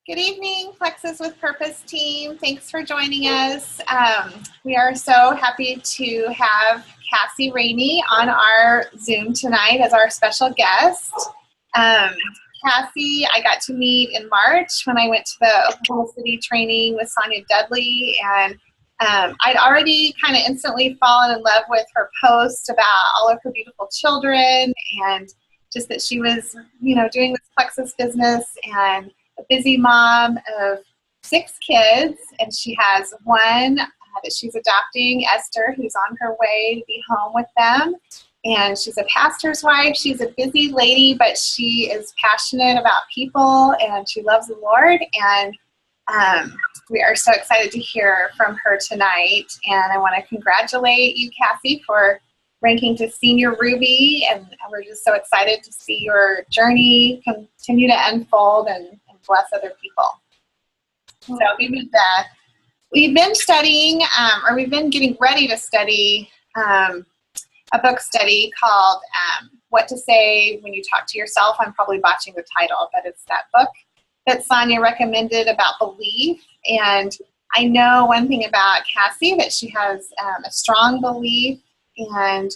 Good evening, Plexus with Purpose team. Thanks for joining us. We are so happy to have Cassie Raney on our Zoom tonight as our special guest. Cassie, I got to meet in March when I went to the Oklahoma City training with Sonia Dudley, and I'd already kind of instantly fallen in love with her post about all of her beautiful children and just that she was, doing this Plexus business and a busy mom of 6 kids, and she has one that she's adopting, Esther, who's on her way to be home with them. And she's a pastor's wife. She's a busy lady, but she is passionate about people, and she loves the Lord. And we are so excited to hear from her tonight. And I want to congratulate you, Cassie, for ranking to Senior Ruby. And we're just so excited to see your journey continue to unfold and bless other people. So we've been studying, or we've been getting ready to study a book study called What to Say When You Talk to Yourself. I'm probably botching the title, but it's that book that Sonia recommended about belief. And I know one thing about Cassie, that she has a strong belief, and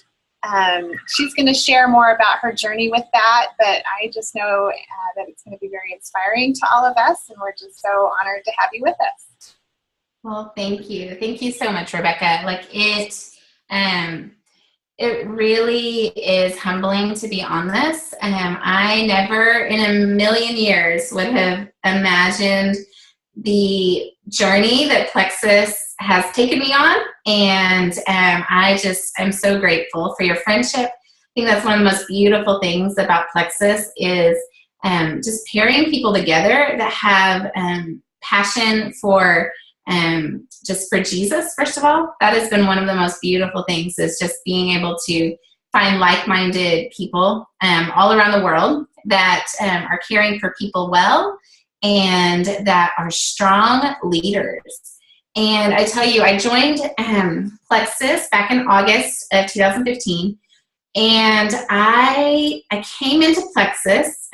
she's going to share more about her journey with that, but I just know that it's going to be very inspiring to all of us, and we're just so honored to have you with us. Well, thank you. Thank you so much, Rebecca. It really is humbling to be on this. I never in a million years would have imagined the journey that Plexus has taken me on, and I'm so grateful for your friendship. I think that's one of the most beautiful things about Plexus is just pairing people together that have passion for just for Jesus. First of all, that has been one of the most beautiful things, is just being able to find like-minded people all around the world that are caring for people well and that are strong leaders. And I tell you, I joined Plexus back in August of 2015, and I came into Plexus.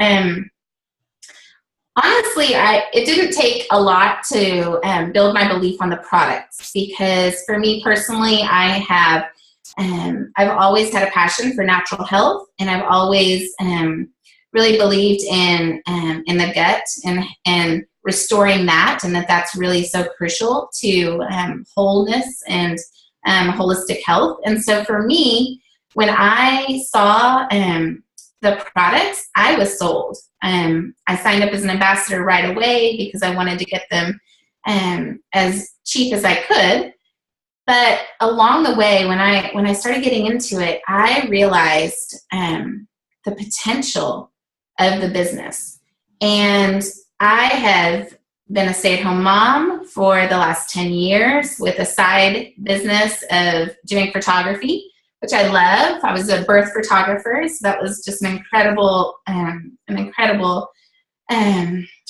Honestly, it didn't take a lot to build my belief on the products, because for me personally, I've always had a passion for natural health, and I've always really believed in the gut and restoring that, and that's really so crucial to wholeness and holistic health. And so for me, when I saw the products, I was sold. I signed up as an ambassador right away because I wanted to get them as cheap as I could. But along the way, when I started getting into it, I realized the potential of the business. And I have been a stay-at-home mom for the last 10 years with a side business of doing photography, which I love. I was a birth photographer, so that was just an incredible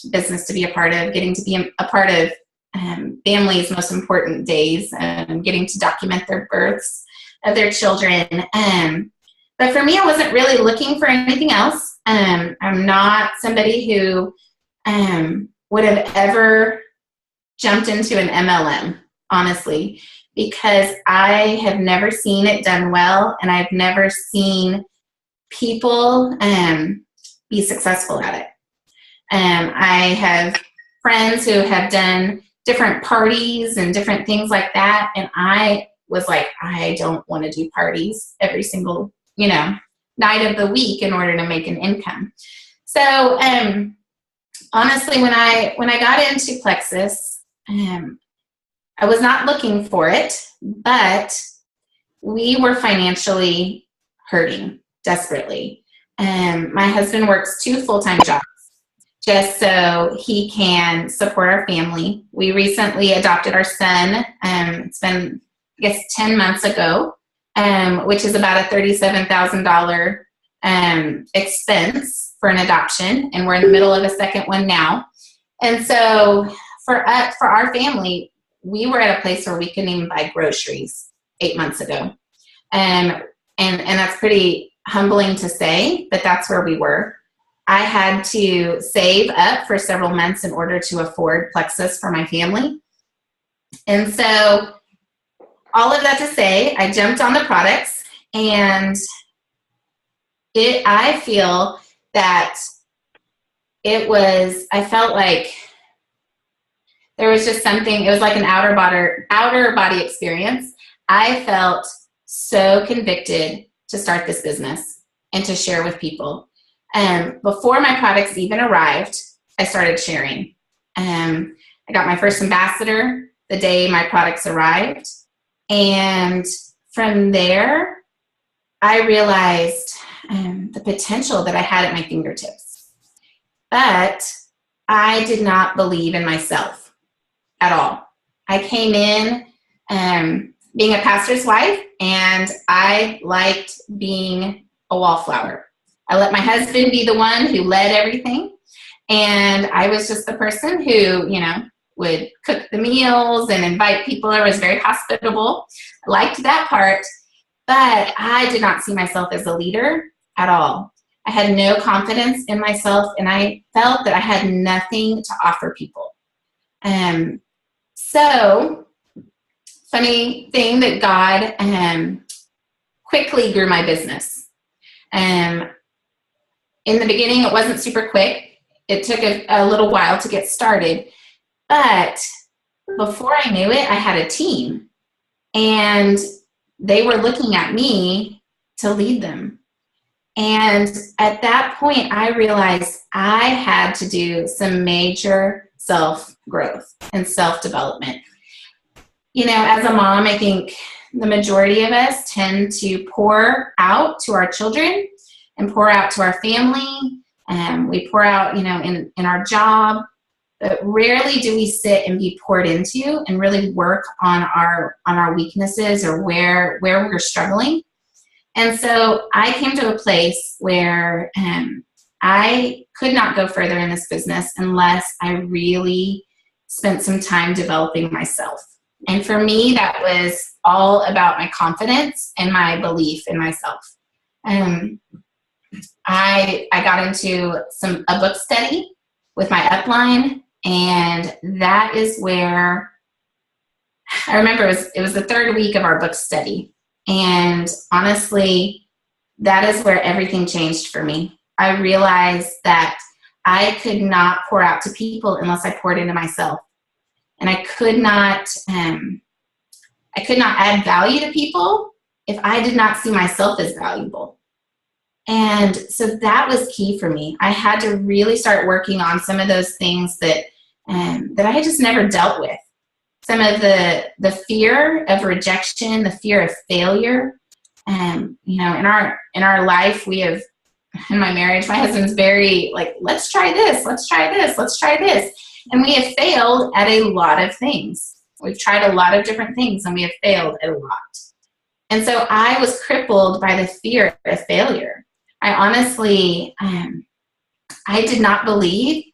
business to be a part of, getting to be a part of families' most important days, getting to document their births of their children. But for me, I wasn't really looking for anything else. I'm not somebody who would have ever jumped into an MLM, honestly, because I have never seen it done well, and I've never seen people be successful at it. I have friends who have done different parties and different things like that, and I was like, I don't want to do parties every single night of the week in order to make an income. So honestly, when I got into Plexus, I was not looking for it, but we were financially hurting desperately. My husband works 2 full-time jobs just so he can support our family. We recently adopted our son. It's been, 10 months ago, which is about a $37,000 expense for an adoption, and we're in the middle of a second one now. And so for our family, we were at a place where we couldn't even buy groceries 8 months ago. And that's pretty humbling to say, but that's where we were. I had to save up for several months in order to afford Plexus for my family. And so all of that to say, I jumped on the products, and I feel that I felt like there was just something, it was like an outer body experience. I felt so convicted to start this business and to share with people. Before my products even arrived, I started sharing. I got my first ambassador the day my products arrived. And from there, I realized the potential that I had at my fingertips. But I did not believe in myself at all. I came in being a pastor's wife, and I liked being a wallflower. I let my husband be the one who led everything, and I was just the person who, would cook the meals and invite people. I was very hospitable. I liked that part, but I did not see myself as a leader at all. I had no confidence in myself, and I felt that I had nothing to offer people. So, funny thing that God quickly grew my business. In the beginning, it wasn't super quick. It took a little while to get started. But before I knew it, I had a team. And they were looking at me to lead them. And at that point, I realized I had to do some major self-growth and self-development. As a mom, I think the majority of us tend to pour out to our children and pour out to our family. We pour out, in our job, but rarely do we sit and be poured into and really work on our weaknesses or where we're struggling. And so I came to a place where I could not go further in this business unless I really spent some time developing myself. And for me, that was all about my confidence and my belief in myself. I got into a book study with my upline, and that is where I remember it was the third week of our book study. And honestly, that is where everything changed for me. I realized that I could not pour out to people unless I poured into myself. And I could not add value to people if I did not see myself as valuable. And so that was key for me. I had to really start working on some of those things that I had just never dealt with. Some of the fear of rejection, the fear of failure. In our life, we have, in my marriage, my husband's very like, let's try this, let's try this, let's try this. And we have failed at a lot of things. We've tried a lot of different things, and we have failed at a lot. And so I was crippled by the fear of failure. I honestly, I did not believe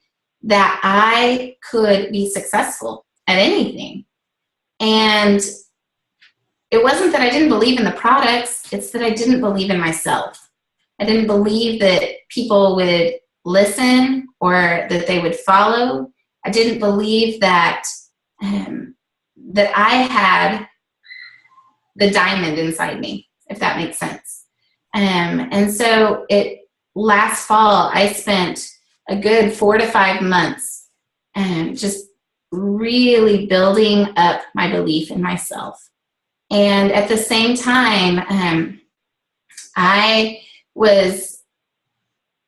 that I could be successful at anything. And it wasn't that I didn't believe in the products, it's that I didn't believe in myself. I didn't believe that people would listen or that they would follow. I didn't believe that that I had the diamond inside me, if that makes sense. And so last fall, I spent a good 4 to 5 months just really building up my belief in myself. And at the same time, I was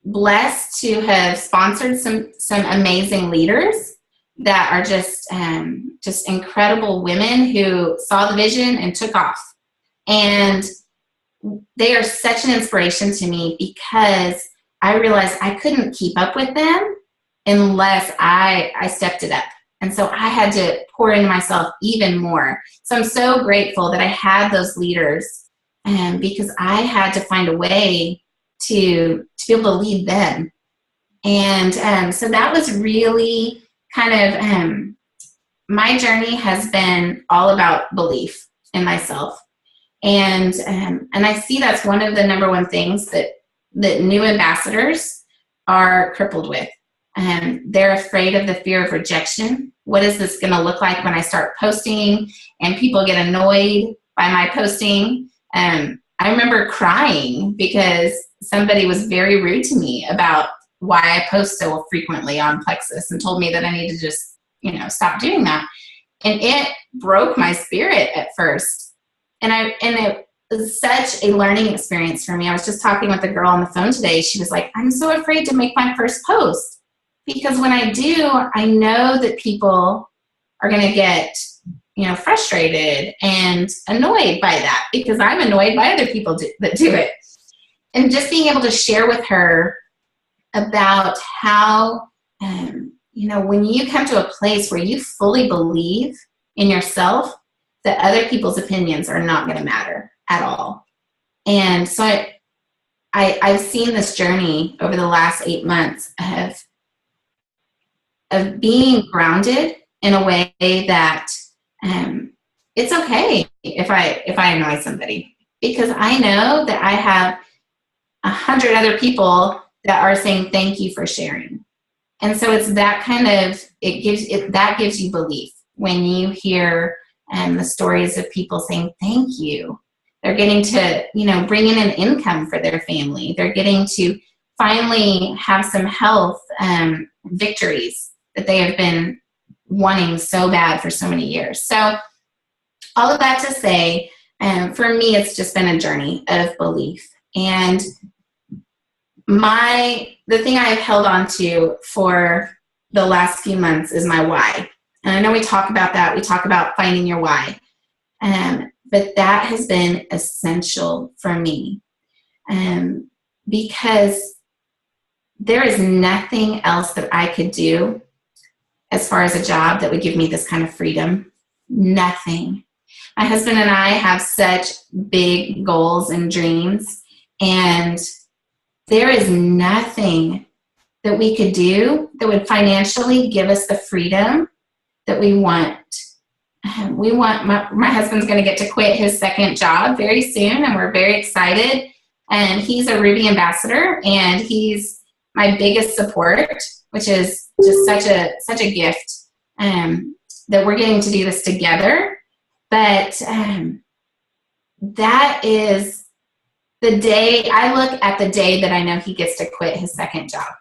blessed to have sponsored some amazing leaders that are just incredible women who saw the vision and took off. And they are such an inspiration to me because I realized I couldn't keep up with them unless I stepped it up. And so I had to pour into myself even more. So I'm so grateful that I had those leaders because I had to find a way to be able to lead them. And so that was really kind of, my journey has been all about belief in myself. And I see that's one of the number one things that new ambassadors are crippled with. They're afraid of the fear of rejection. What is this going to look like when I start posting and people get annoyed by my posting? I remember crying because somebody was very rude to me about why I post so frequently on Plexus and told me that I need to just, stop doing that. And it broke my spirit at first. And it was such a learning experience for me. I was just talking with a girl on the phone today. She was like, I'm so afraid to make my first post because when I do, I know that people are going to get, frustrated and annoyed by that because I'm annoyed by other people that do it. And just being able to share with her about how, when you come to a place where you fully believe in yourself, that other people's opinions are not going to matter at all. And so I've seen this journey over the last 8 months of being grounded in a way that it's okay if I annoy somebody, because I know that I have 100 other people that are saying thank you for sharing. And so it's that kind of, that gives you belief when you hear the stories of people saying thank you. They're getting to, bring in an income for their family. They're getting to finally have some health victories that they have been wanting so bad for so many years. So all of that to say, for me, it's just been a journey of belief. And the thing I've held on to for the last few months is my why. And I know we talk about that. We talk about finding your why. But that has been essential for me because there is nothing else that I could do as far as a job that would give me this kind of freedom. Nothing. My husband and I have such big goals and dreams, and there is nothing that we could do that would financially give us the freedom that we want. My husband's going to get to quit his second job very soon, and we're very excited. And he's a Ruby ambassador, and he's my biggest support, which is just such a gift that we're getting to do this together. But that is the day I look at the day that I know he gets to quit his second job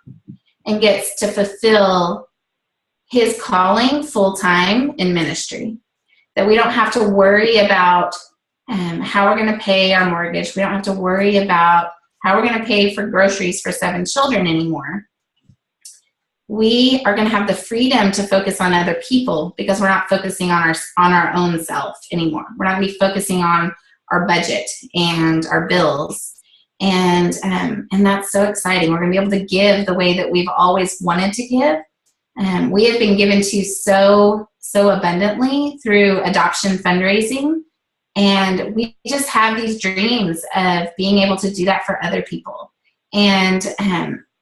and gets to fulfill his calling full-time in ministry. That we don't have to worry about how we're going to pay our mortgage. We don't have to worry about how we're going to pay for groceries for 7 children anymore. We are going to have the freedom to focus on other people because we're not focusing on our own self anymore. We're not going to be focusing on our budget and our bills. And that's so exciting. We're going to be able to give the way that we've always wanted to give. We have been given to so abundantly through adoption fundraising. And we just have these dreams of being able to do that for other people. And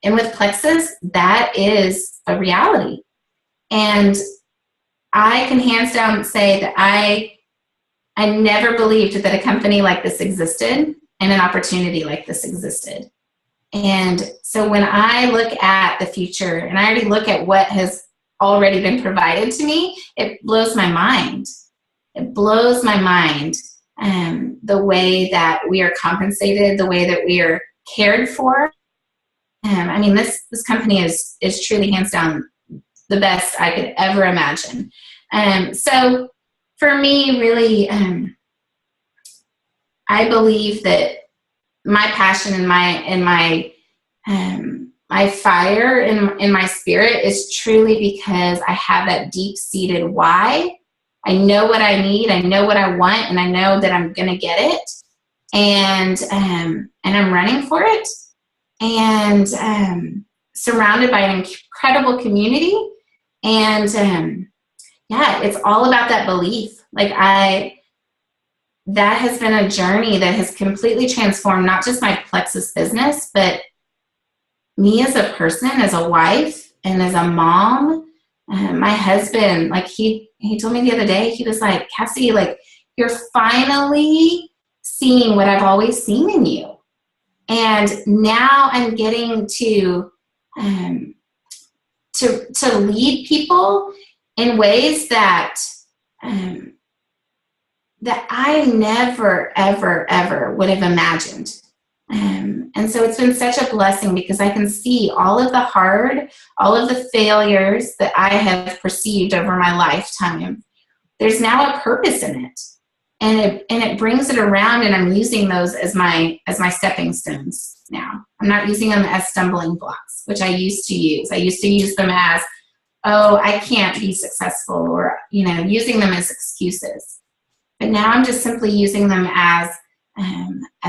with Plexus, that is a reality. And I can hands down say that I never believed that a company like this existed and an opportunity like this existed. And so when I look at the future and I already look at what has already been provided to me, it blows my mind. It blows my mind the way that we are compensated, the way that we are cared for. This company is truly hands down the best I could ever imagine. So for me, really, I believe that my passion and my fire in my spirit is truly because I have that deep-seated why. I know what I need, I know what I want, and I know that I'm going to get it, and I'm running for it, and surrounded by an incredible community, and it's all about that belief. That has been a journey that has completely transformed not just my Plexus business, but me as a person, as a wife, and as a mom. My husband, he told me the other day, he was like, Cassie, you're finally seeing what I've always seen in you. And now I'm getting to to lead people in ways that that I never, ever, ever would have imagined. And so it's been such a blessing because I can see all of the failures that I have perceived over my lifetime. There's now a purpose in it. And it brings it around, and I'm using those as my stepping stones now. I'm not using them as stumbling blocks, which I used to use. I used to use them as, oh, I can't be successful, or, using them as excuses. But now I'm just simply using them as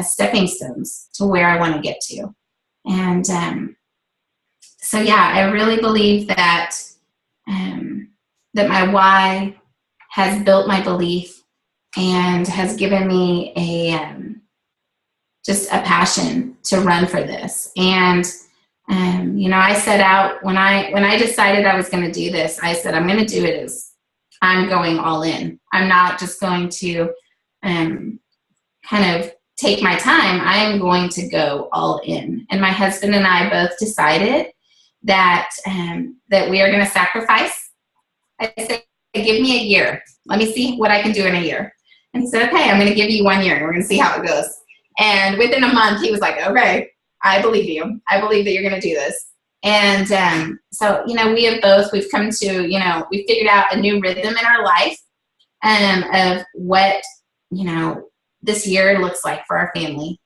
stepping stones to where I want to get to. And so, yeah, I really believe that that my why has built my belief and has given me just a passion to run for this. And I set out when I decided I was going to do this. I said I'm going to do it as I'm going all in. I'm not just going to kind of take my time. I am going to go all in. And my husband and I both decided that we are going to sacrifice. I said, give me a year. Let me see what I can do in a year. And he said, okay, I'm going to give you 1 year and we're going to see how it goes. And within a month, he was like, okay, I believe you. I believe that you're going to do this. And so, we've come to, we've figured out a new rhythm in our life of what, this year looks like for our family.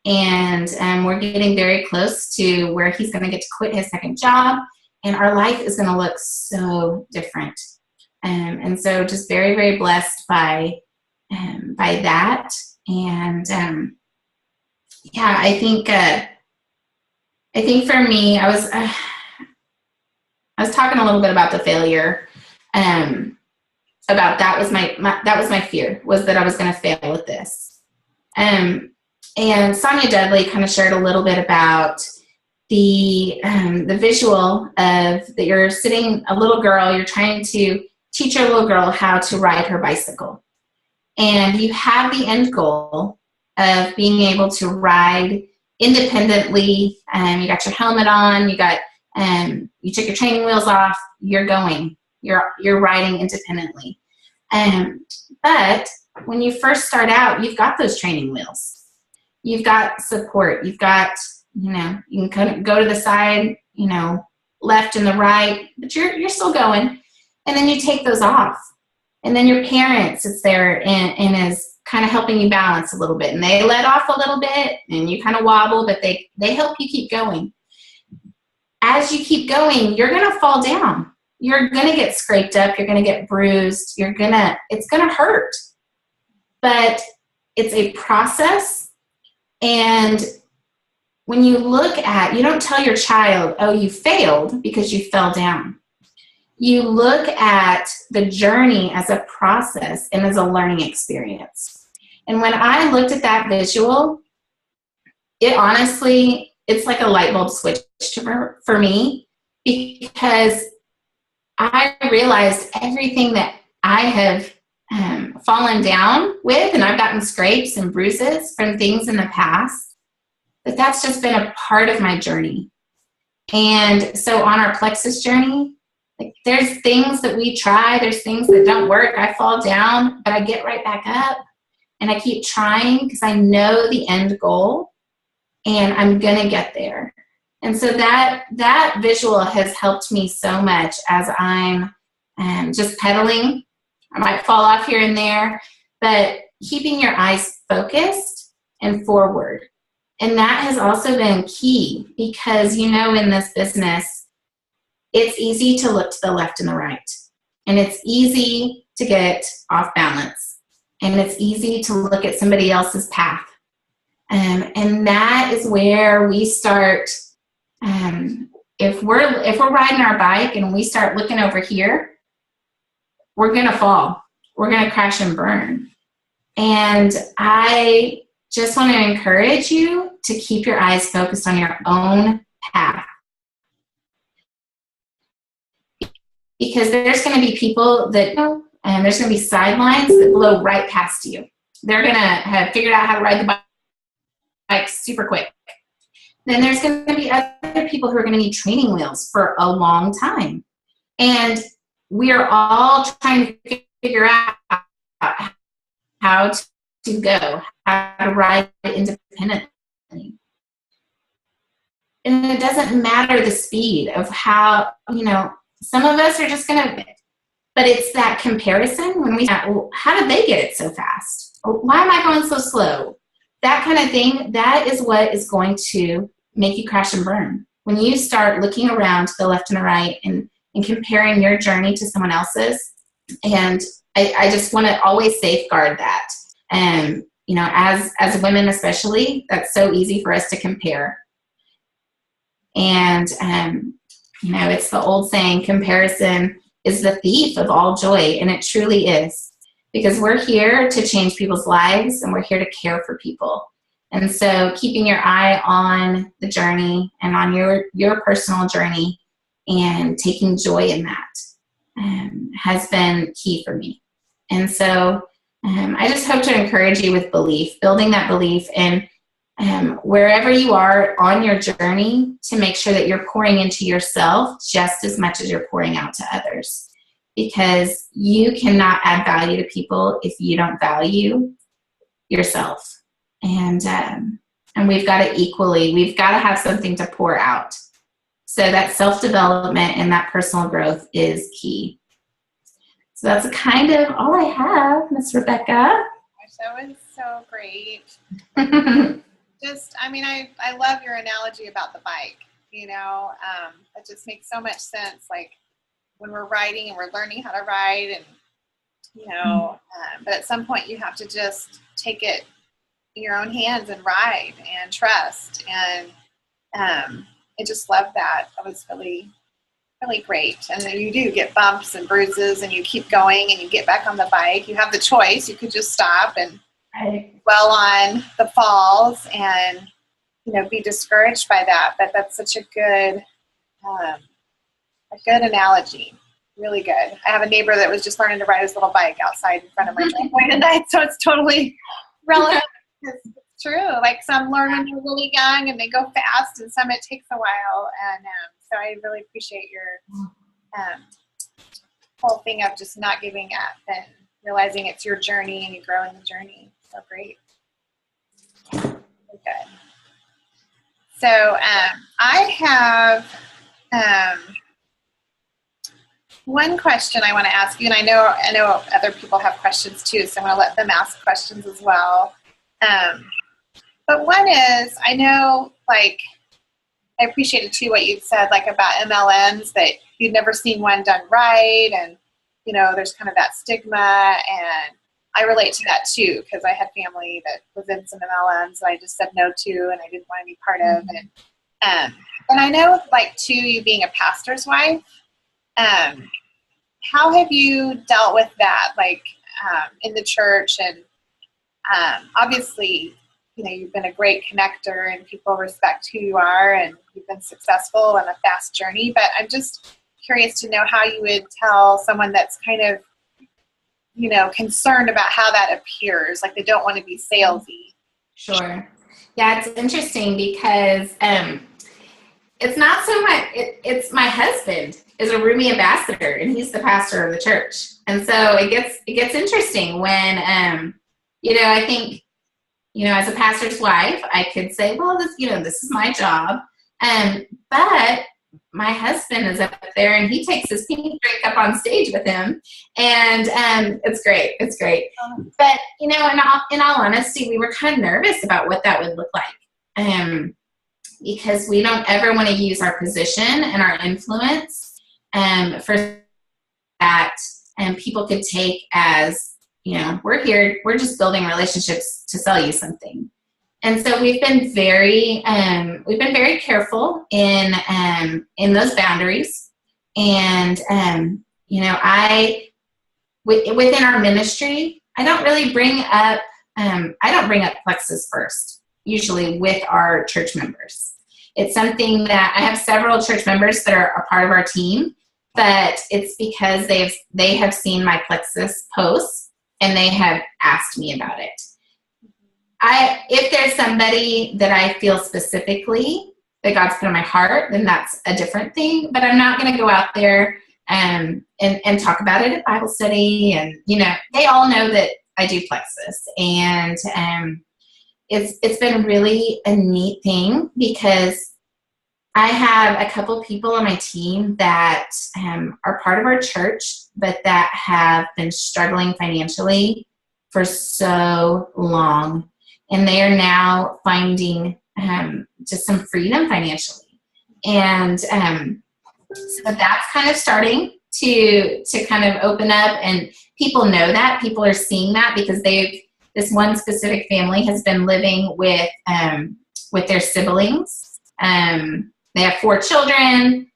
And we're getting very close to where he's going to get to quit his second job. And our life is going to look so different. And so just very, very blessed by that. And I think for me, I was talking a little bit about the failure. About that was my fear, was that I was going to fail with this. And Sonia Dudley kind of shared a little bit about the visual of that you're sitting, a little girl, you're trying to teach your little girl how to ride her bicycle. And you have the end goal of being able to ride independently. You got your helmet on, you took your training wheels off, you're going. You're riding independently. But when you first start out, you've got those training wheels. You've got support. You've got, you can kind of go to the side, left and the right, but you're still going. And then you take those off. And then your parent sits there and is kind of helping you balance a little bit. And they let off a little bit and you kind of wobble, but they help you keep going. As you keep going, you're going to fall down. You're going to get scraped up. You're going to get bruised. It's going to hurt. But it's a process. And when you you don't tell your child, oh, you failed because you fell down. You look at the journey as a process and as a learning experience. And when I looked at that visual, it's like a light bulb switch for me, because I realized everything that I have fallen down with, and I've gotten scrapes and bruises from things in the past, that's just been a part of my journey. And so on our Plexus journey, there's things that we try, there's things that don't work. I fall down, but I get right back up and I keep trying because I know the end goal and I'm going to get there. And so that visual has helped me so much as I'm just pedaling. I might fall off here and there, but keeping your eyes focused and forward. And that has also been key because, in this business, it's easy to look to the left and the right. And it's easy to get off balance. And it's easy to look at somebody else's path. And that is where we start, if we're riding our bike and we start looking over here, we're going to fall. We're going to crash and burn. And I just want to encourage you to keep your eyes focused on your own path. Because there's going to be people that, and there's going to be sidelines that blow right past you. They're going to have figured out how to ride the bike super quick. then there's going to be other people who are going to need training wheels for a long time. And we are all trying to figure out how to go, how to ride independently. And it doesn't matter the speed of how, some of us are just going to, but it's that comparison when we, well, how did they get it so fast? Why am I going so slow? That kind of thing, that is what is going to make you crash and burn. When you start looking around to the left and the right and comparing your journey to someone else's, and I just want to always safeguard that. And, as women especially, that's so easy for us to compare. And, it's the old saying, comparison is the thief of all joy, and it truly is. Because we're here to change people's lives, and we're here to care for people. And so keeping your eye on the journey and on your personal journey and taking joy in that has been key for me. And so I just hope to encourage you with belief, building that belief, and wherever you are on your journey, to make sure that you're pouring into yourself just as much as you're pouring out to others. Because you cannot add value to people if you don't value yourself. And we've got to have something to pour out. So that self-development and that personal growth is key. So that's kind of all I have, Miss Rebecca. That was so great. I love your analogy about the bike. It just makes so much sense. Like when we're riding and we're learning how to ride, and but at some point you have to just take it in your own hands and ride and trust. And I just love that. That was really, really great. And then you do get bumps and bruises, and you keep going and you get back on the bike. You have the choice. You could just stop and dwell on the falls and be discouraged by that. But that's such a good analogy. Really good. I have a neighbor that was just learning to ride his little bike outside in front of my driveway tonight, so it's totally relevant. It's true. Like some learn when they're really young and they go fast, and some it takes a while. And so I really appreciate your whole thing of just not giving up and realizing it's your journey and you grow in the journey. So great. Very good. So I have one question I want to ask you, and I know other people have questions too, so I'm going to let them ask questions as well. But one is, I know, like, I appreciated too what you'd said, like about MLMs, that you'd never seen one done right, and there's kind of that stigma, and I relate to that too, because I had family that was in some MLMs that I just said no to, and I didn't want to be part of. And I know, like, too, you being a pastor's wife, how have you dealt with that, like, in the church? And obviously, you've been a great connector, and people respect who you are, and you've been successful in a fast journey. But I'm just curious to know how you would tell someone that's kind of, concerned about how that appears, like they don't want to be salesy. Sure. Yeah, it's interesting because it's not so much, it's my husband is a Rumi ambassador, and he's the pastor of the church. And so it gets interesting when, I think, as a pastor's wife, I could say, well, this is my job. But my husband is up there, and he takes his pink drink up on stage with him. And it's great. It's great. But, in all honesty, we were kind of nervous about what that would look like. Because we don't ever want to use our position and our influence for that. And people could take as, we're here, we're just building relationships to sell you something. And so we've been very careful in those boundaries. And, within our ministry, I don't really bring up plexus first, usually with our church members. It's something that I have several church members that are a part of our team, but it's because they have seen my plexus posts and they have asked me about it. If there's somebody that I feel specifically God's put in my heart, then that's a different thing. But I'm not going to go out there and talk about it at Bible study. And, they all know that I do plexus. And it's been really a neat thing because I have a couple people on my team that are part of our church, but that have been struggling financially for so long. And they are now finding just some freedom financially. And so that's kind of starting to kind of open up, and people know that. People are seeing that because this one specific family has been living with their siblings. They have 4 children.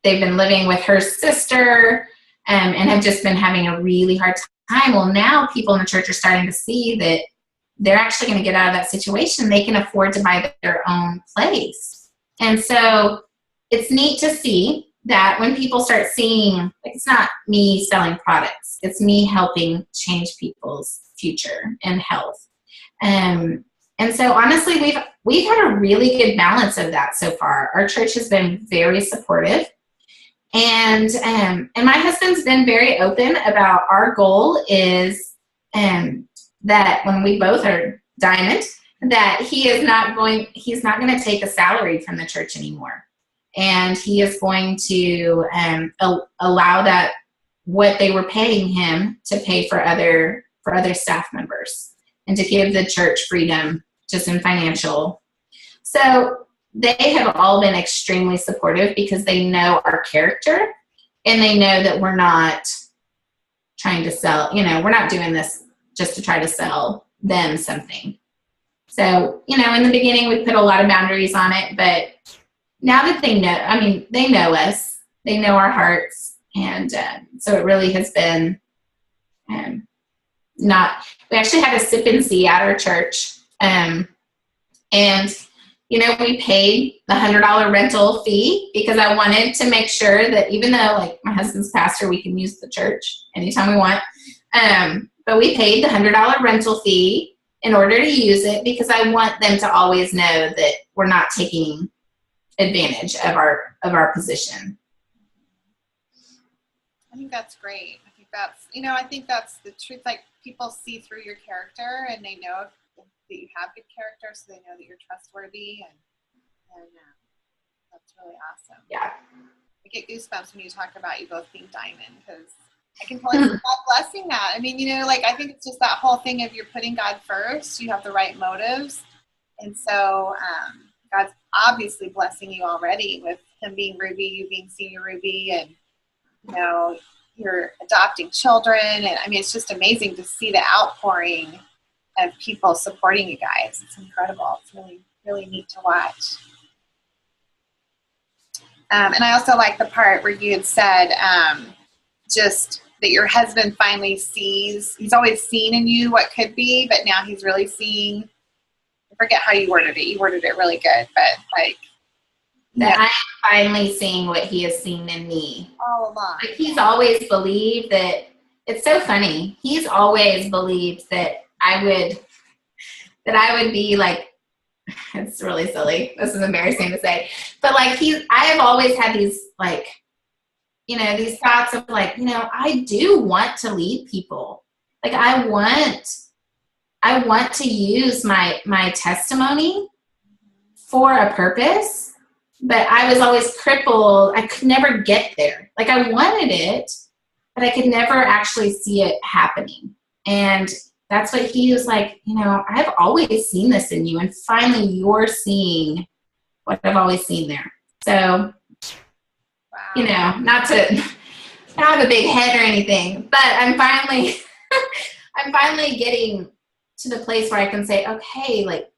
They've been living with her sister and have just been having a really hard time. Well, now people in the church are starting to see that they're actually going to get out of that situation. They can afford to buy their own place. And so it's neat to see that when people start seeing, like, it's not me selling products, it's me helping change people's future and health. And so honestly, we've had a really good balance of that so far. Our church has been very supportive, and my husband's been very open about our goal is that when we both are diamond, that he's not going to take a salary from the church anymore, and he is going to allow that what they were paying him to pay for other staff members, and to give the church freedom just in financial. So they have all been extremely supportive because they know our character, and they know that we're not trying to sell, we're not doing this just to try to sell them something. So, in the beginning we put a lot of boundaries on it, but now that they know, they know us, they know our hearts. And so it really has been we actually had a sip and see at our church. And, we paid the $100 rental fee because I wanted to make sure that even though, like, my husband's pastor, we can use the church anytime we want. But we paid the $100 rental fee in order to use it because I want them to always know that we're not taking advantage of our position. I think that's great. I think that's the truth. Like, people see through your character, and they know that you have good character, so they know that you're trustworthy, and that's really awesome. Yeah. I get goosebumps when you talk about you both being diamond, because I can tell you God blessing that. I think it's just that whole thing of you're putting God first. You have the right motives, and so God's obviously blessing you already with him being Ruby, you being senior Ruby, and you're adopting children, and it's just amazing to see the outpouring of people supporting you guys. It's incredible. It's really, really neat to watch. And I also like the part where you had said just that your husband finally sees, he's always seen in you what could be, but now he's really seeing, I forget how you worded it. You worded it really good, but that I'm finally seeing what he has seen in me. All along. Like, he's always believed that, it's so funny. He's always believed that I would be like, it's really silly. This is embarrassing to say, but like I have always had these like, these thoughts of like, I do want to lead people. Like, I want to use my testimony for a purpose. But I was always crippled. I could never get there. Like, I wanted it, but I could never actually see it happening. And that's what he was like, I've always seen this in you. And finally, you're seeing what I've always seen there. So, wow. Not to have a big head or anything, but I'm finally getting to the place where I can say, okay, like,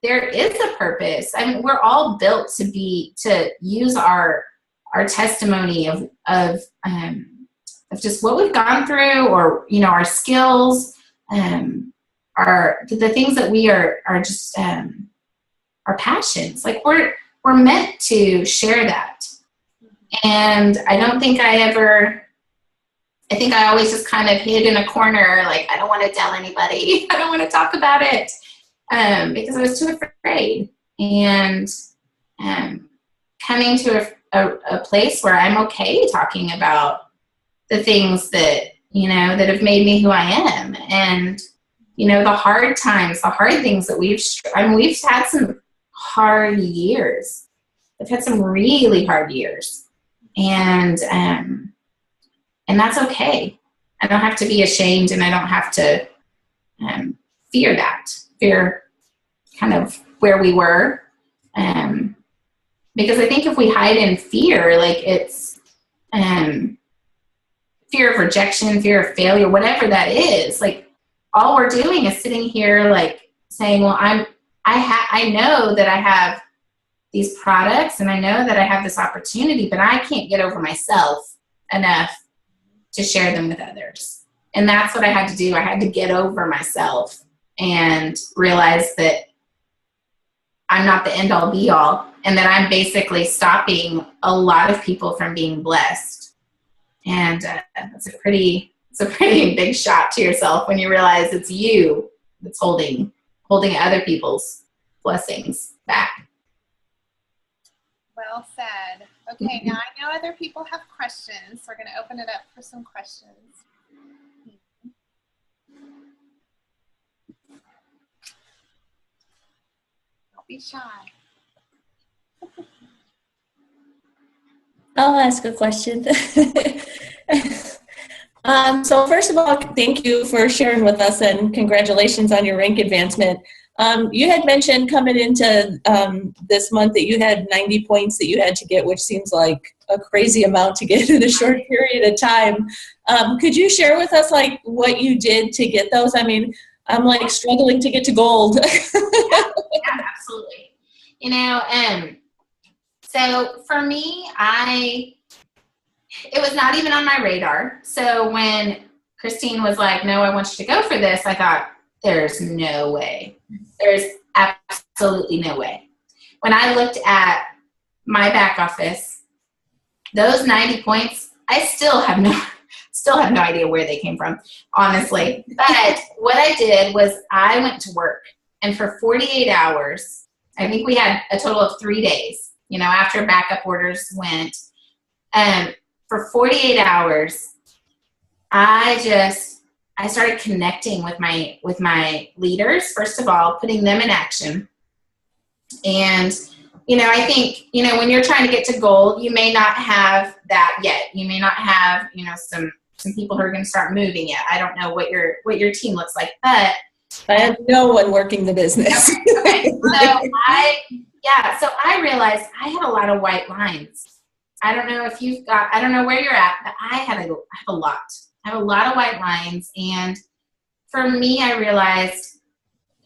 there is a purpose. We're all built to use our testimony of just what we've gone through, or our skills, the things that we are just our passions. Like, we're meant to share that. And I don't think I think I always just kind of hid in a corner, like, I don't want to tell anybody. I don't want to talk about it. Because I was too afraid. And coming to a place where I'm okay talking about the things that, that have made me who I am. And, the hard times, the hard things that we've had some hard years. We've had some really hard years. And that's okay. I don't have to be ashamed, and I don't have to fear kind of where we were. Because I think if we hide in fear, like it's fear of rejection, fear of failure, whatever that is, like all we're doing is sitting here like saying, well, I know that I have these products and I know that I have this opportunity, but I can't get over myself enough to share them with others. And that's what I had to do. I had to get over myself and realize that I'm not the end all be all, and that I'm basically stopping a lot of people from being blessed. And it's a pretty big shot to yourself when you realize it's you that's holding other people's blessings back. Well said. Okay, now I know other people have questions. So we're going to open it up for some questions. Don't be shy. I'll ask a question. So first of all, thank you for sharing with us, and congratulations on your rank advancement. You had mentioned coming into this month that you had 90 points that you had to get, which seems like a crazy amount to get in a short period of time. Could you share with us like what you did to get those? I mean, I'm like struggling to get to gold. Yeah, absolutely. So for me, it was not even on my radar. So when Christine was like, no, I want you to go for this, I thought, there's no way. There's absolutely no way. When I looked at my back office, those 90 points, I still have no idea where they came from, honestly. But what I did was I went to work, and for 48 hours, I think we had a total of 3 days, after backup orders went. For 48 hours, I started connecting with my leaders, first of all, putting them in action. And, I think, when you're trying to get to gold, you may not have that yet. You may not have, some people who are going to start moving yet. I don't know what your team looks like, but I have no one working the business. Okay. So I realized I had a lot of white lines. I don't know where you're at, but I have a lot. I have a lot of white lines. And for me, I realized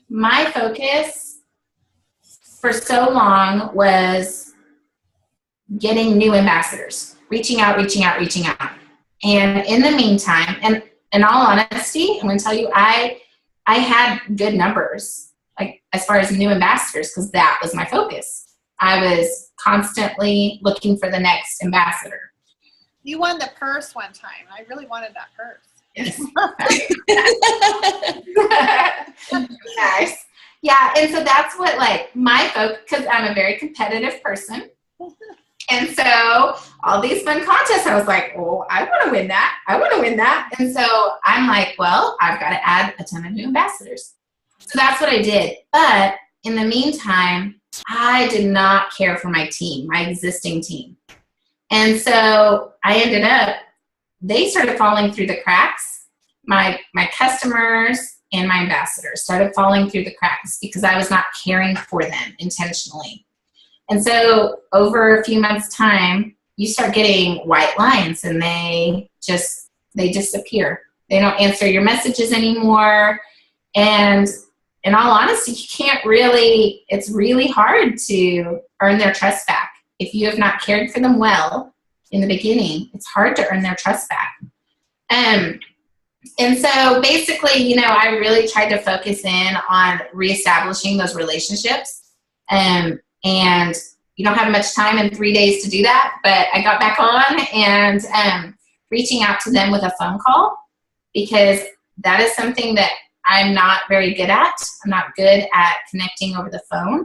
my focus for so long was getting new ambassadors, reaching out. And in the meantime, and in all honesty, I'm going to tell you, I had good numbers, like as far as new ambassadors, because that was my focus. I was constantly looking for the next ambassador. You won the purse one time. I really wanted that purse. Yes. Nice. Yeah, and so that's what my focus, because I'm a very competitive person. And so all these fun contests, I was like, oh, I want to win that. And so I'm like, well, I've got to add a ton of new ambassadors. So that's what I did. But in the meantime, I did not care for my team, my existing team. And so I ended up, they started falling through the cracks. My customers and my ambassadors started falling through the cracks because I was not caring for them intentionally. And so over a few months' time, you start getting white lines, and they disappear. They don't answer your messages anymore. And in all honesty, it's really hard to earn their trust back. If you have not cared for them well in the beginning, it's hard to earn their trust back. And so basically, I really tried to focus in on reestablishing those relationships. And you don't have much time in 3 days to do that, but I got back on and reaching out to them with a phone call, because that is something that I'm not very good at. I'm not good at connecting over the phone.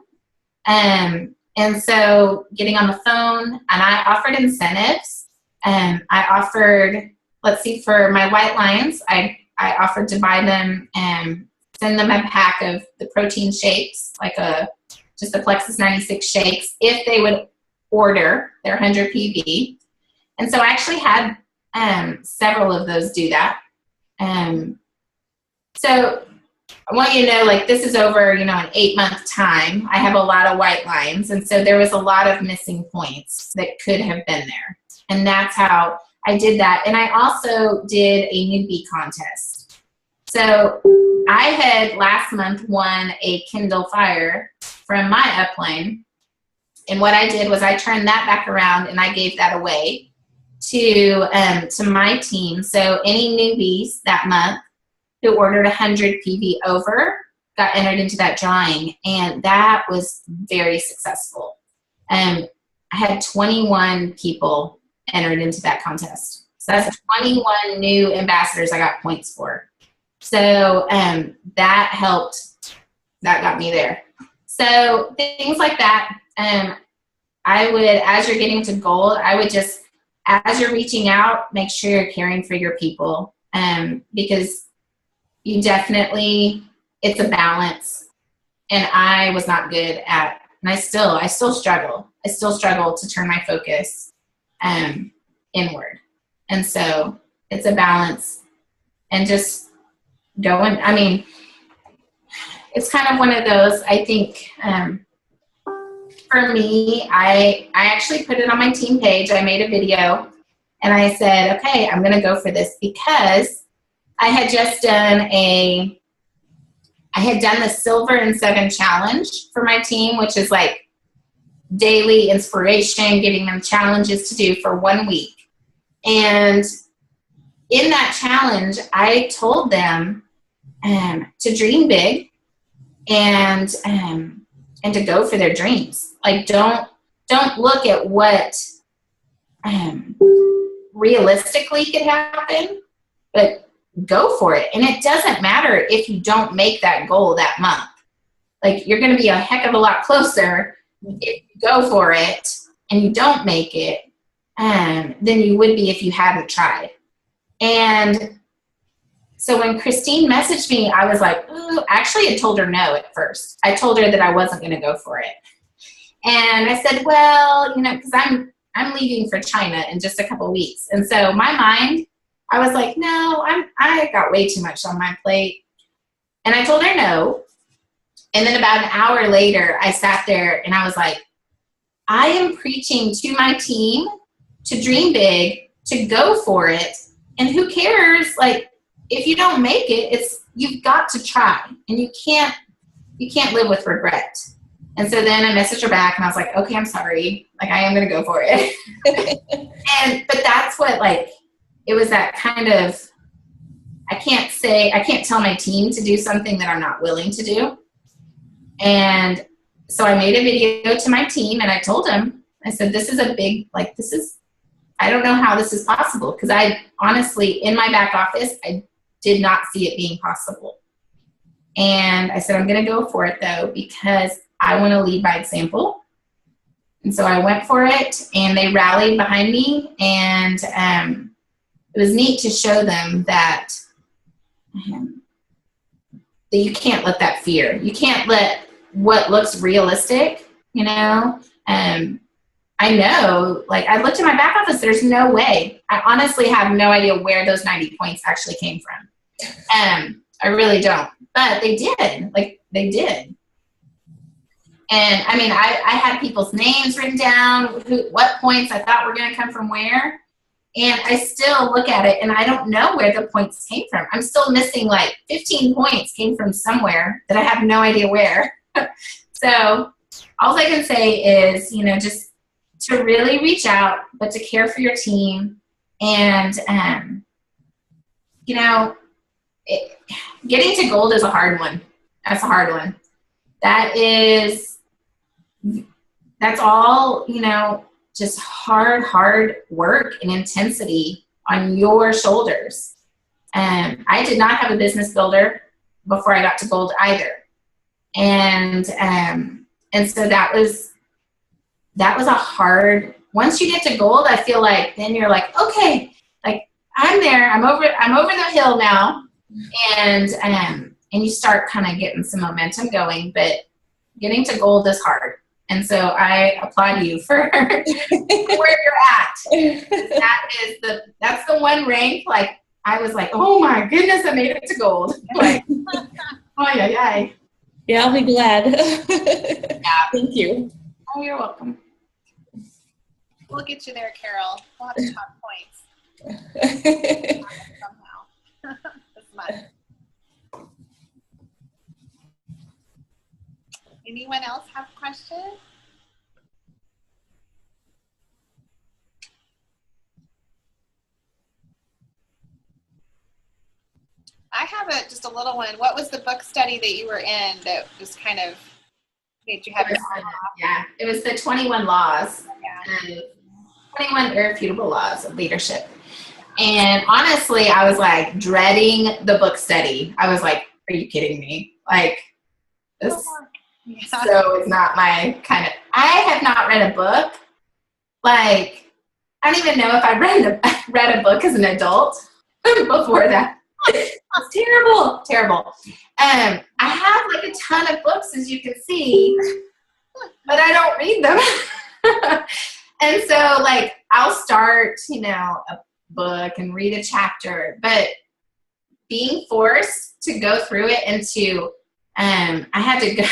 And so getting on the phone, and I offered incentives. I offered, let's see, for my white lions, I offered to buy them and send them a pack of the protein shakes, like just the Plexus 96 shakes, if they would order their 100 PV. And so I actually had several of those do that. So I want you to know, like, this is over, an 8-month time. I have a lot of white lines, and so there was a lot of missing points that could have been there. And that's how I did that. And I also did a newbie contest. So I had last month won a Kindle Fire from my upline. And what I did was I turned that back around and I gave that away to my team. So any newbies that month who ordered 100 PV over got entered into that drawing, and that was very successful. I had 21 people entered into that contest. So that's 21 new ambassadors I got points for. So that helped. That got me there. So things like that. I would, as you're getting to gold, I would just, as you're reaching out, make sure you're caring for your people, because you definitely, it's a balance. And I was not good at, and I still struggle. I still struggle to turn my focus inward. And so it's a balance, and just going, I mean, it's kind of one of those, I think, for me, I actually put it on my team page. I made a video and I said, okay, I'm going to go for this, because I had just done the Silver and 7 challenge for my team, which is like daily inspiration, giving them challenges to do for 1 week. And in that challenge, I told them to dream big and to go for their dreams. Like, don't look at what realistically could happen, but go for it. And it doesn't matter if you don't make that goal that month. Like, you're going to be a heck of a lot closer if you go for it and you don't make it than you would be if you hadn't tried. And so when Christine messaged me, I was like, ooh, actually I told her no at first. I told her that I wasn't going to go for it. And I said, well, because I'm leaving for China in just a couple weeks. And so my mind, I was like, no, I got way too much on my plate. And I told her no. And then about an hour later, I sat there and I was like, I am preaching to my team to dream big, to go for it. And who cares? Like, if you don't make it, you've got to try, and you can't live with regret. And so then I messaged her back and I was like, okay, I'm sorry. Like, I am going to go for it. But that's what, like, it was that kind of, I can't tell my team to do something that I'm not willing to do. And so I made a video to my team and I told them, I said, this is a big, like, I don't know how this is possible, because I honestly, in my back office, I did not see it being possible. And I said, I'm going to go for it though, because I want to lead by example. And so I went for it, and they rallied behind me, and it was neat to show them that you can't let that fear, you can't let what looks realistic, I know, like, I looked at my back office, there's no way. I honestly have no idea where those 90 points actually came from. I really don't. But they did. Like, they did. And, I mean, I had people's names written down, what points I thought were going to come from where. And I still look at it, and I don't know where the points came from. I'm still missing, like, 15 points came from somewhere that I have no idea where. So all I can say is, just to really reach out, but to care for your team. And, getting to gold is a hard one. That's a hard one. That's all, just hard work and intensity on your shoulders. I did not have a business builder before I got to gold either. And so that was that was a hard, once you get to gold, I feel like then you're like, okay, like I'm there, I'm over the hill now. And you start kind of getting some momentum going, but getting to gold is hard. And so I applaud you for where you're at. That's the one rank, like, I was like, oh my goodness, I made it to gold. Like, oh yeah. Yeah, I'll be glad. Yeah. Thank you. Oh, you're welcome. We'll get you there, Carol. We'll have to talk points. Somehow. This month. Anyone else have questions? I have just a little one. What was the book study that you were in that was kind of made you have your arm off? Yeah, it was the 21 laws. Yeah. 21 irrefutable laws of leadership. And honestly, I was like dreading the book study. I was like, are you kidding me? Like, this, so it's not my kind of, I have not read a book. Like, I don't even know if I read a book as an adult before that. It's terrible. I have like a ton of books, as you can see, but I don't read them. And so, like, I'll start, a book and read a chapter, but being forced to go through it and I had to go.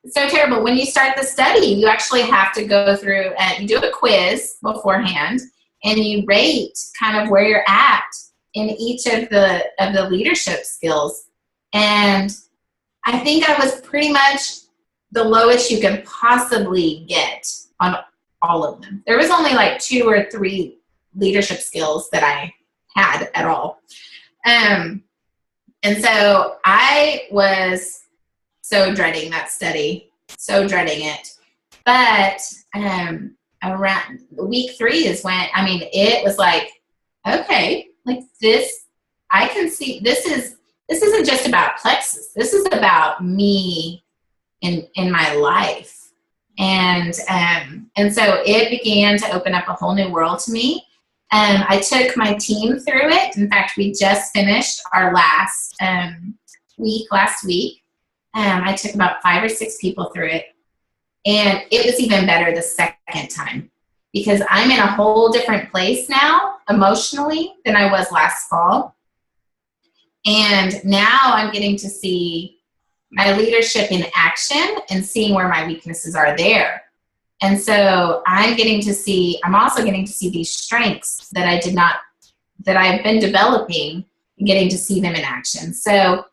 It's so terrible. When you start the study, you actually have to go through and you do a quiz beforehand, and you rate kind of where you're at in each of the leadership skills. And I think I was pretty much the lowest you could possibly get on all of them. There was only like 2 or 3 leadership skills that I had at all. And so I was so dreading that study, so dreading it. But around week 3 is when, it was like, okay, like this, I can see this isn't just about Plexus. This is about me in my life. And so it began to open up a whole new world to me. I took my team through it. In fact, we just finished our last week. I took about 5 or 6 people through it. And it was even better the second time, because I'm in a whole different place now emotionally than I was last fall. And now I'm getting to see my leadership in action and seeing where my weaknesses are there. And so I'm also getting to see these strengths that I've been developing, and getting to see them in action. So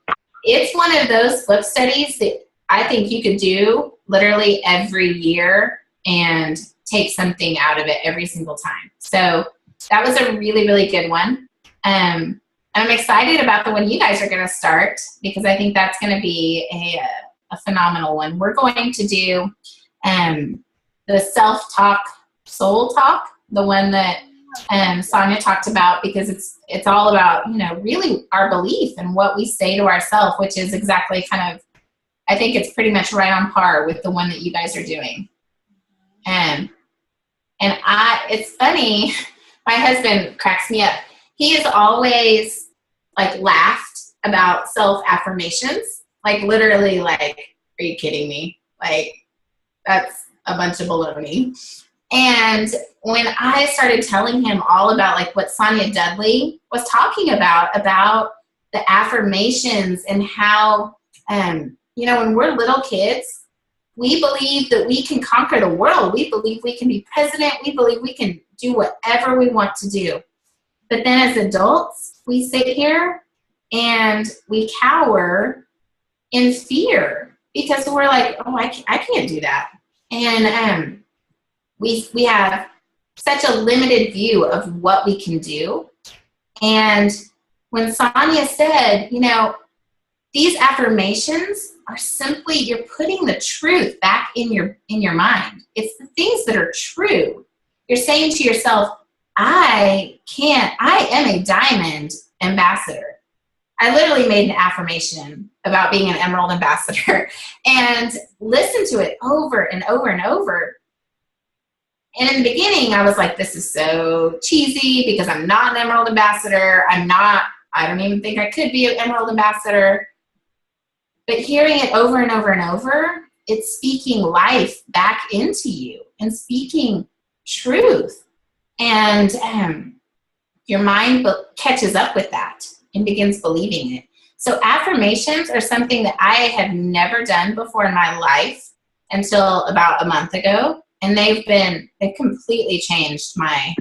it's one of those book studies that I think you could do literally every year and take something out of it every single time. So that was a really, really good one. And I'm excited about the one you guys are going to start, because I think that's going to be a phenomenal one. We're going to do the self-talk, soul talk, the one that Sonia talked about, because it's all about, really our belief and what we say to ourselves, which is exactly kind of, I think it's pretty much right on par with the one that you guys are doing. And it's funny, my husband cracks me up. He has always like laughed about self-affirmations, like literally like, are you kidding me? Like, that's a bunch of baloney. And when I started telling him all about like what Sonia Dudley was talking about the affirmations and how, when we're little kids, we believe that we can conquer the world. We believe we can be president. We believe we can do whatever we want to do. But then as adults, we sit here and we cower in fear because we're like, oh, I can't do that. And we have such a limited view of what we can do. And when Sonia said, these affirmations are simply, you're putting the truth back in your mind. It's the things that are true. You're saying to yourself, I am a diamond ambassador. I literally made an affirmation about being an emerald ambassador and listened to it over and over and over. And in the beginning, I was like, this is so cheesy because I'm not an Emerald Ambassador. I don't even think I could be an Emerald Ambassador. But hearing it over and over and over, it's speaking life back into you and speaking truth. And your mind catches up with that and begins believing it. So affirmations are something that I had never done before in my life until about a month ago. And they've completely changed my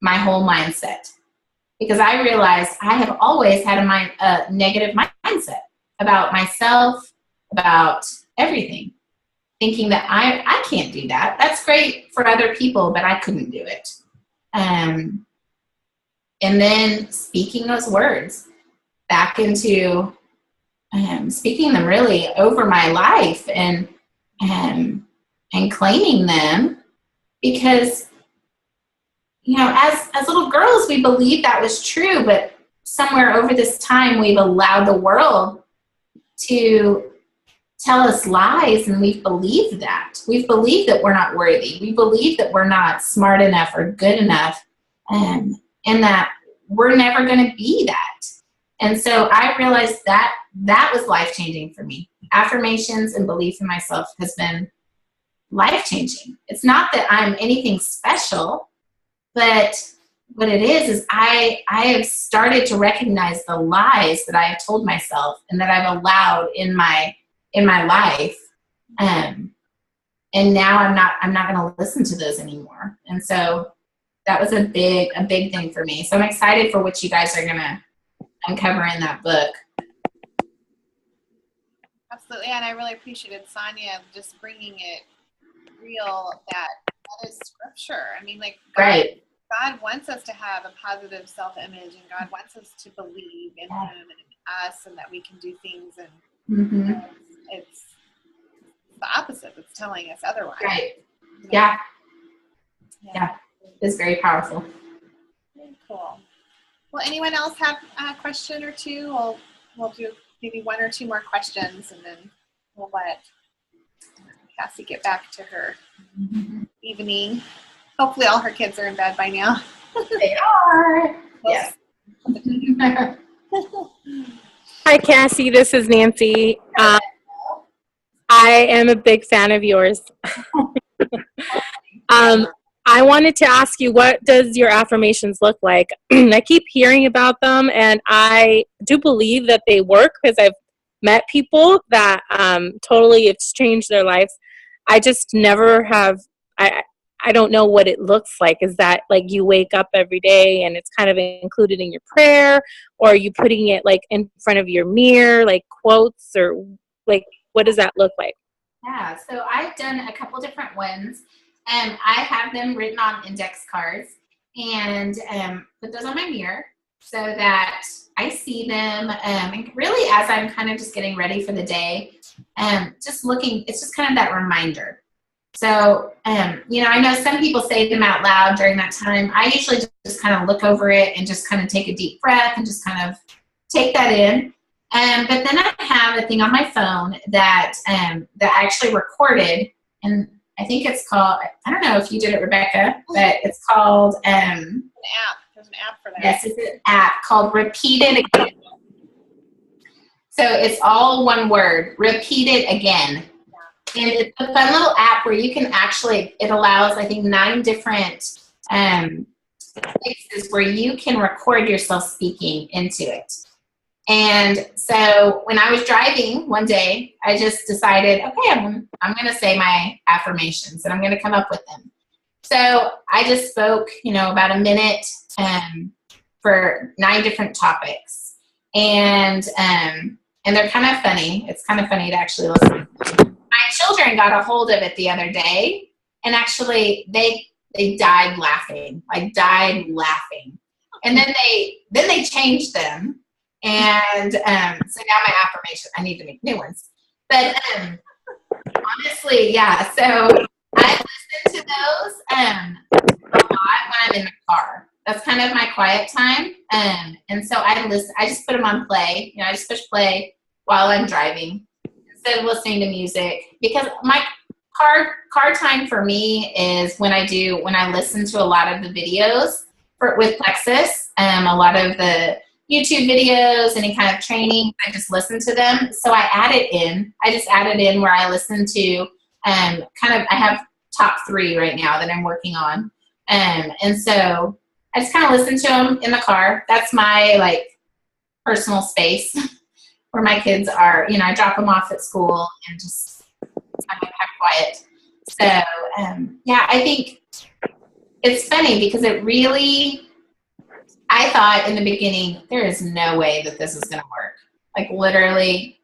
whole mindset. Because I realized I have always had a negative mindset about myself, about everything. Thinking that I can't do that. That's great for other people, but I couldn't do it. And then speaking those words back into speaking them really over my life and claiming them, because as little girls we believed that was true, but somewhere over this time we've allowed the world to tell us lies, and we've believed that. We've believed that we're not worthy. We believe that we're not smart enough or good enough, and that we're never going to be that. And so I realized that was life-changing for me. Affirmations and belief in myself has been life-changing. It's not that I'm anything special, but what it is I have started to recognize the lies that I have told myself and that I've allowed in my life. And now I'm not going to listen to those anymore. And so that was a big thing for me. So I'm excited for what you guys are going to uncover in that book. Absolutely. And I really appreciated Sonia just bringing it real, that is scripture. I mean, like, God wants us to have a positive self-image, and God wants us to believe in Him and in us, and that we can do things. And it's the opposite that's telling us otherwise. Right. Yeah. It's very powerful. Very cool. Well, anyone else have a question or two? We'll do maybe one or two more questions, and then we'll let Cassie get back to her evening. Hopefully all her kids are in bed by now. They are. Yes. Hi, Cassie. This is Nancy. I am a big fan of yours. I wanted to ask you, what does your affirmations look like? I keep hearing about them, and I do believe that they work because I've met people that totally it's changed their lives. I just never have, I don't know what it looks like. Is that like you wake up every day and it's kind of included in your prayer, or are you putting it like in front of your mirror, like quotes, or like what does that look like? Yeah, so I've done a couple different ones. I have them written on index cards and put those on my mirror so that I see them. And really, as I'm kind of just getting ready for the day, just looking, it's just kind of that reminder. So, I know some people say them out loud during that time. I usually just kind of look over it and just kind of take a deep breath and just kind of take that in. But then I have a thing on my phone that actually recorded, and I think it's called, I don't know if you did it, Rebecca, but it's called an app. There's an app for that. Yes, it's an app called Repeat It Again. So it's all one word, Repeat It Again. And it's a fun little app where you can actually, it allows, I think, 9 different places where you can record yourself speaking into it. And so when I was driving one day, I just decided, okay, I'm going to say my affirmations and I'm going to come up with them. So I just spoke, about a minute for 9 different topics. And they're kind of funny. It's kind of funny to actually listen. My children got a hold of it the other day, and actually they died laughing. And then they changed them. And so now my affirmation, I need to make new ones. But honestly, yeah. So I listen to those a lot when I'm in the car. That's kind of my quiet time. And so I just put them on play. I just push play while I'm driving instead of listening to music, because my car time for me is when I listen to a lot of the videos with Plexus, a lot of the YouTube videos, any kind of training, I just listen to them. So I just add it in where I listen to, I have top 3 right now that I'm working on. And so I just kind of listen to them in the car. That's my like personal space where my kids are, I drop them off at school and just have quiet. So, I think it's funny because I thought in the beginning, there is no way that this is going to work. Like literally.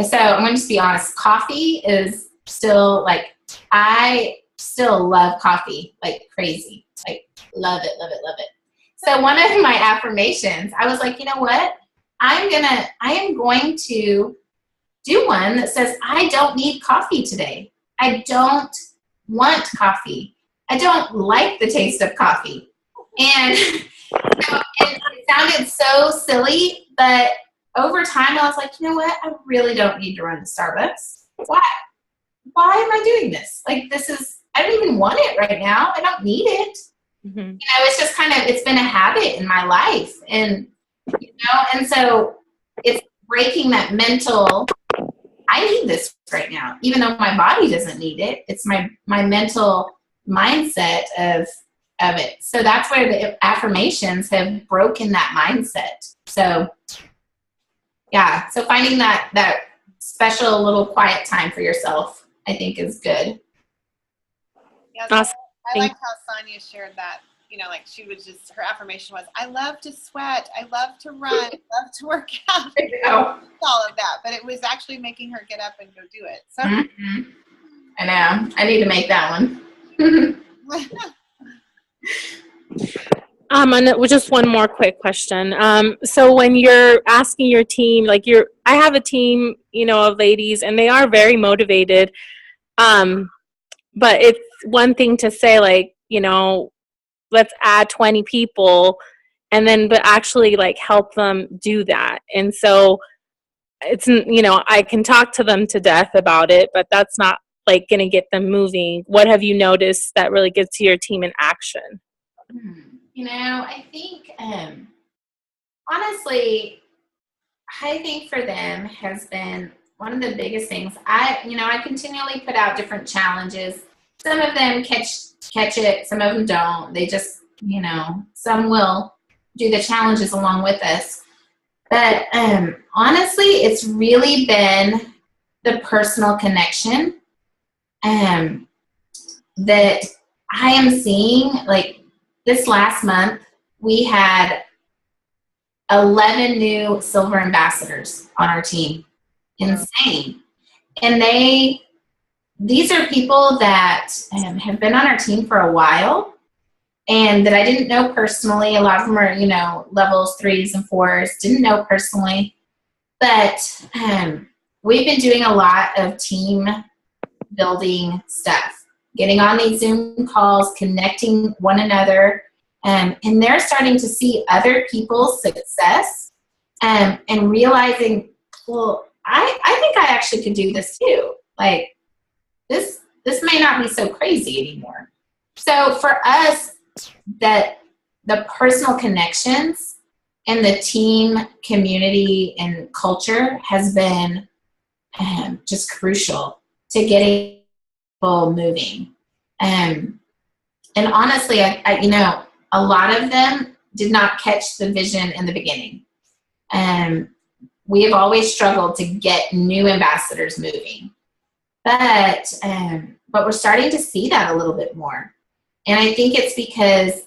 So I'm going to just be honest. Coffee is still like, I still love coffee like crazy. Like love it, love it, love it. So one of my affirmations, I was like, you know what? I am going to do one that says, I don't need coffee today. I don't want coffee. I don't like the taste of coffee. And it sounded so silly, but over time I was like, you know what? I really don't need to run to Starbucks. Why am I doing this? Like I don't even want it right now. I don't need it. Mm-hmm. It's just it's been a habit in my life. And, and so it's breaking that mental, I need this right now, even though my body doesn't need it. It's my mental mindset of it. So that's where the affirmations have broken that mindset. So yeah, so finding that special little quiet time for yourself, I think is good. Yeah, awesome. I like how Sonia shared that, like she was her affirmation was, I love to sweat, I love to run, I love to work out. All of that, but it was actually making her get up and go do it. So mm-hmm. I know. I need to make that one. And just one more quick question. So when you're asking your team, like I have a team, of ladies, and they are very motivated. But it's one thing to say, like, let's add 20 people, but actually like help them do that. And so it's, I can talk to them to death about it, but that's not like going to get them moving. What have you noticed that really gets your team in action? I think, honestly, I think for them has been one of the biggest things. I continually put out different challenges. Some of them catch it. Some of them don't. They just, some will do the challenges along with us. But honestly, it's really been the personal connection that I am seeing. Like this last month, we had 11 new silver ambassadors on our team. Insane. And these are people that have been on our team for a while and that I didn't know personally. A lot of them are, levels 3s and 4s, didn't know personally. But we've been doing a lot of team building stuff, getting on these Zoom calls, connecting one another, and they're starting to see other people's success and realizing, well, I think I actually could do this too. Like this may not be so crazy anymore. So for us, that the personal connections and the team community and culture has been just crucial to getting people moving. And honestly, I a lot of them did not catch the vision in the beginning. We have always struggled to get new ambassadors moving, but we're starting to see that a little bit more. And I think it's because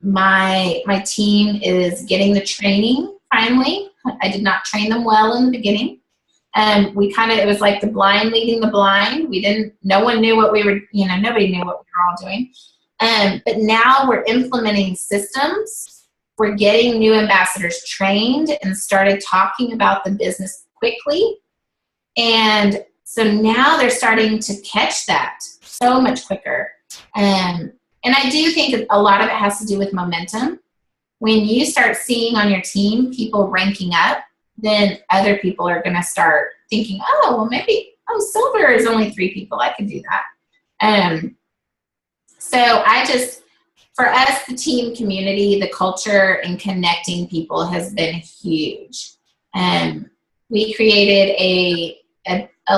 my team is getting the training finally. I did not train them well in the beginning. It was like the blind leading the blind. No one knew what we were, nobody knew what we were all doing. But now we're implementing systems. We're getting new ambassadors trained and started talking about the business quickly. And so now they're starting to catch that so much quicker. And I do think a lot of it has to do with momentum. When you start seeing on your team people ranking up, then other people are going to start thinking, oh, well, maybe, silver is only 3 people. I can do that. So for us, the team community, the culture and connecting people has been huge. We created a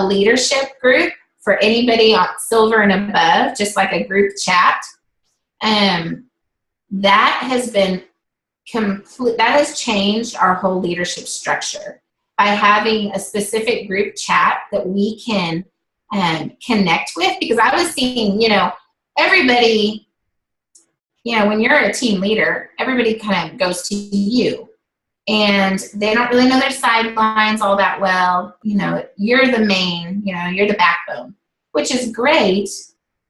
leadership group for anybody on silver and above, just like a group chat. That has been that has changed our whole leadership structure by having a specific group chat that we can connect with. Because I was seeing, everybody, when you're a team leader, everybody kind of goes to you. And they don't really know their sidelines all that well. You're the main, you're the backbone, which is great,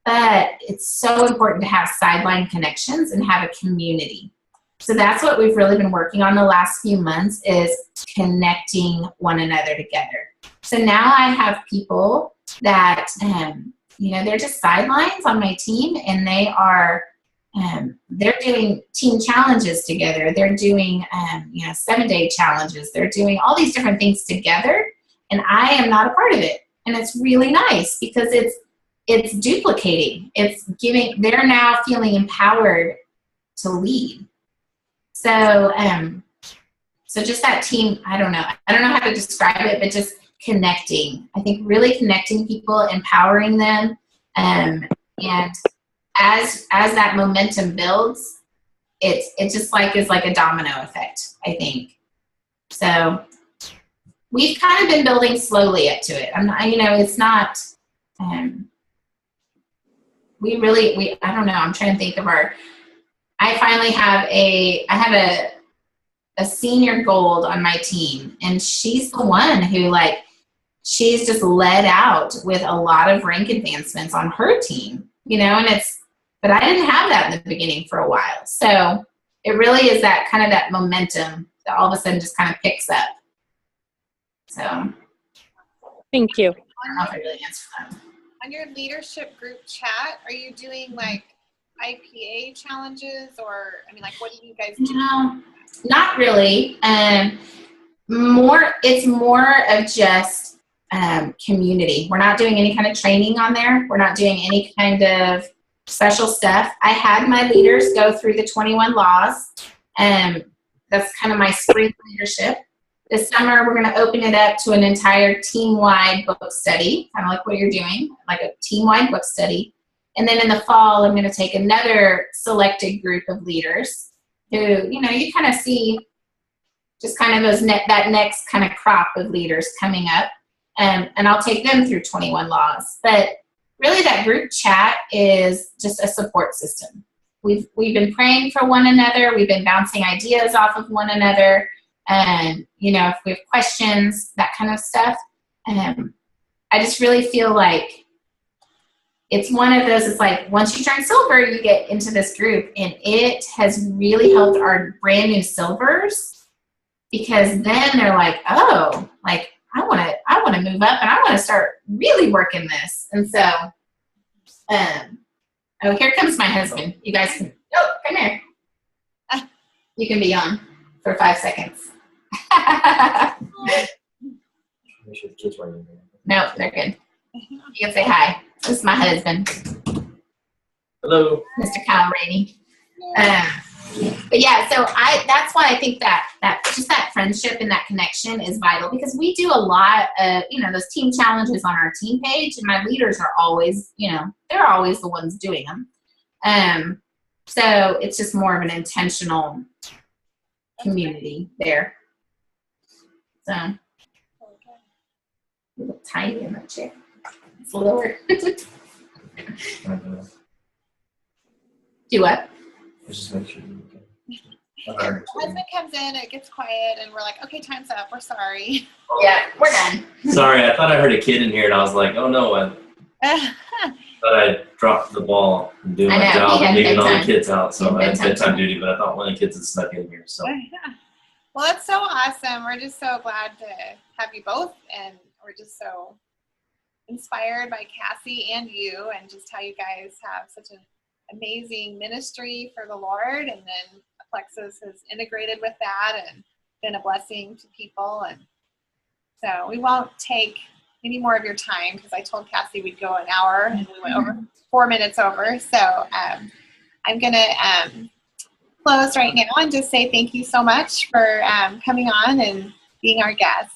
but it's so important to have sideline connections and have a community. So that's what we've really been working on the last few months, is connecting one another together. So now I have people that, they're just sidelines on my team, and they are, they're doing team challenges together. They're doing, 7-day challenges. They're doing all these different things together, and I am not a part of it. And it's really nice because it's duplicating. They're now feeling empowered to lead. So, so just that team, I don't know how to describe it, but just connecting. I think really connecting people, empowering them, and as that momentum builds, it just is like a domino effect, I think. So we've kind of been building slowly up to it. It's not. I don't know. I'm trying to think of I finally have a senior gold on my team, and she's the one who she's just led out with a lot of rank advancements on her team, but I didn't have that in the beginning for a while. So it really is that kind of that momentum that all of a sudden just kind of picks up. So. Thank you. I don't know if I really answered that. On your leadership group chat, are you doing IPA challenges, or what do you guys do? No, not really. It's more of just community. We're not doing any kind of training on there. We're not doing any kind of special stuff. I had my leaders go through the 21 laws. That's kind of my spring leadership. This summer, we're going to open it up to an entire team-wide book study, kind of like what you're doing, like a team-wide book study. And then in the fall, I'm going to take another selected group of leaders who, you kind of see just kind of that next kind of crop of leaders coming up. And I'll take them through 21 laws. But really that group chat is just a support system. We've been praying for one another. We've been bouncing ideas off of one another. And, if we have questions, that kind of stuff. I just really feel like it's one of those, it's like once you turn silver, you get into this group, and it has really helped our brand new silvers, because then they're like, oh, I want to move up, and I want to start really working this. And so, here comes my husband. You guys can, come here. You can be on for 5 seconds. Make sure the kids weren't in there. No, they're good. You can say hi. This is my husband. Hello. Mr. Kyle Raney. But yeah, so that's why I think that just that friendship and that connection is vital, because we do a lot of, those team challenges on our team page, and my leaders are always, they're always the ones doing them. So it's just more of an intentional community there. So you look tiny in that chair. It's lower. Do what? Just make sure you My husband comes in, it gets quiet, and we're like, okay, time's up. We're sorry. Yeah, we're done. Sorry, I thought I heard a kid in here, and I was like, oh no, I thought I dropped the ball and doing my job and leaving all the kids out. So I had bedtime duty, but I thought one of the kids had snuck in here. So. Well, that's so awesome. We're just so glad to have you both, and we're just so inspired by Cassie and you, and just how you guys have such an amazing ministry for the Lord, and then Plexus has integrated with that and been a blessing to people. And so we won't take any more of your time, because I told Cassie we'd go an hour and we went over 4 minutes over. So I'm going to close right now and just say thank you so much for coming on and being our guest.